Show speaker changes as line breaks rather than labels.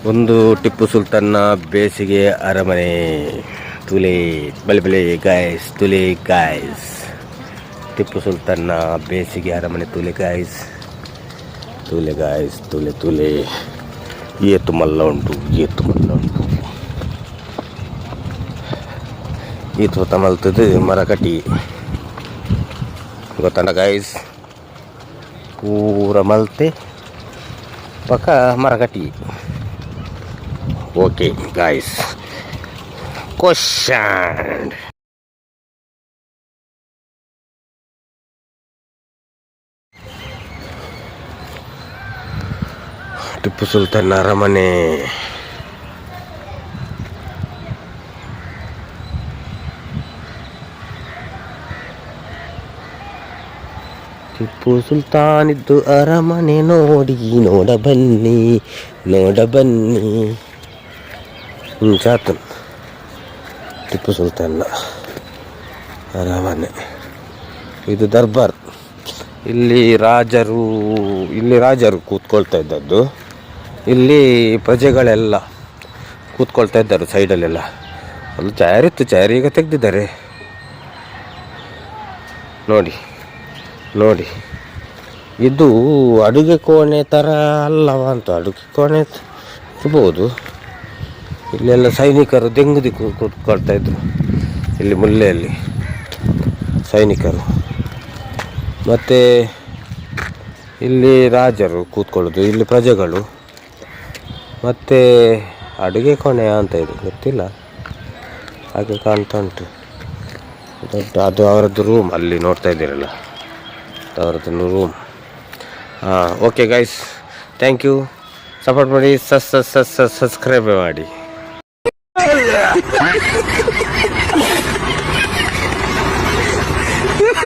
ಒಂದು ಟಿಪ್ಪು ಸುಲ್ತಾನ್ನ ಬೇಸಿಗೆ ಅರಮನೆ. ತುಲೆ ಬಲೆ ಬಲೆ ಗಾಯ್ಸ್, ತುಲೆ ಗಾಯ್ಸ್. ಟಿಪ್ಪು ಸುಲ್ತಾನ್ನ ಬೇಸಿಗೆ ಅರಮನೆ ತುಲೆ ಗಾಯ್ಸ್, ತುಲೆ ಗಾಯ್ಸ್, ತುಲೆ ತುಲೆ. ಏತು ಮಲ್ಲ ಉಂಟು, ಏತು ಮಲ್ಲ ಉಂಟು. ಈತ ಹೊತ್ತ ಮಲ್ತದ್ದು ಮರ ಕಟ್ಟಿ ಗೊತ್ತಂಡ ಗಾಯ್ಸ್. ಪೂರ ಮಲ್ತೆ ಪಕ್ಕ ಮರ ಕಟ್ಟಿ. Okay guys, question. Tipu Sultan ಅರಮನೆ. ಟಿಪ್ಪು ಸುಲ್ತಾನ್ ಇದ್ದು ಅರಮನೆ ನೋಡಿ, ನೋಡ ಬನ್ನಿ, ನೋಡ ಬನ್ನಿ. ಚಾತು ಟಿಪ್ಪು ಸುಲ್ತಾನ್ನ ಅರಮನೆ. ಇದು ದರ್ಬಾರ್. ಇಲ್ಲಿ ರಾಜರು ಕೂತ್ಕೊಳ್ತಾ ಇದ್ದದ್ದು. ಇಲ್ಲಿ ಪ್ರಜೆಗಳೆಲ್ಲ ಕೂತ್ಕೊಳ್ತಾ ಇದ್ದರು ಸೈಡಲ್ಲೆಲ್ಲ. ಒಂದು ಚೇರಿತ್ತು, ಚೇರ್ ಈಗ ತೆಗೆದಿದ್ದಾರೆ. ನೋಡಿ ನೋಡಿ, ಇದು ಅಡುಗೆ ಕೋಣೆ ಥರ ಅಲ್ಲವ ಅಂತ. ಅಡುಗೆ ಕೋಣೆ ಇರ್ಬೋದು. ಇಲ್ಲೆಲ್ಲ ಸೈನಿಕರು ದೆಂಗುದಿ ಕೂತ್ಕೊಳ್ತಾ ಇದ್ರು. ಇಲ್ಲಿ ಮುಲ್ಲೆಯಲ್ಲಿ ಸೈನಿಕರು, ಮತ್ತು ಇಲ್ಲಿ ರಾಜರು ಕೂತ್ಕೊಳ್ಳೋದು, ಇಲ್ಲಿ ಪ್ರಜೆಗಳು. ಮತ್ತು ಅಡುಗೆ ಕೋಣೆ ಅಂತ ಇದು ಗೊತ್ತಿಲ್ಲ, ಹಾಗೆ ಕಾಣ್ತಾ ಉಂಟು. ದೊಡ್ಡ ಅದು ಅವರದ್ದು ರೂಮ್, ಅಲ್ಲಿ ನೋಡ್ತಾ ಇದ್ದೀರಲ್ಲ, ಅವರದ್ದು ರೂಮ್. Okay guys, thank you. Support ಮಾಡಿ, ಸಬ್ಸ್ಕ್ರೈಬ್ ಮಾಡಿ.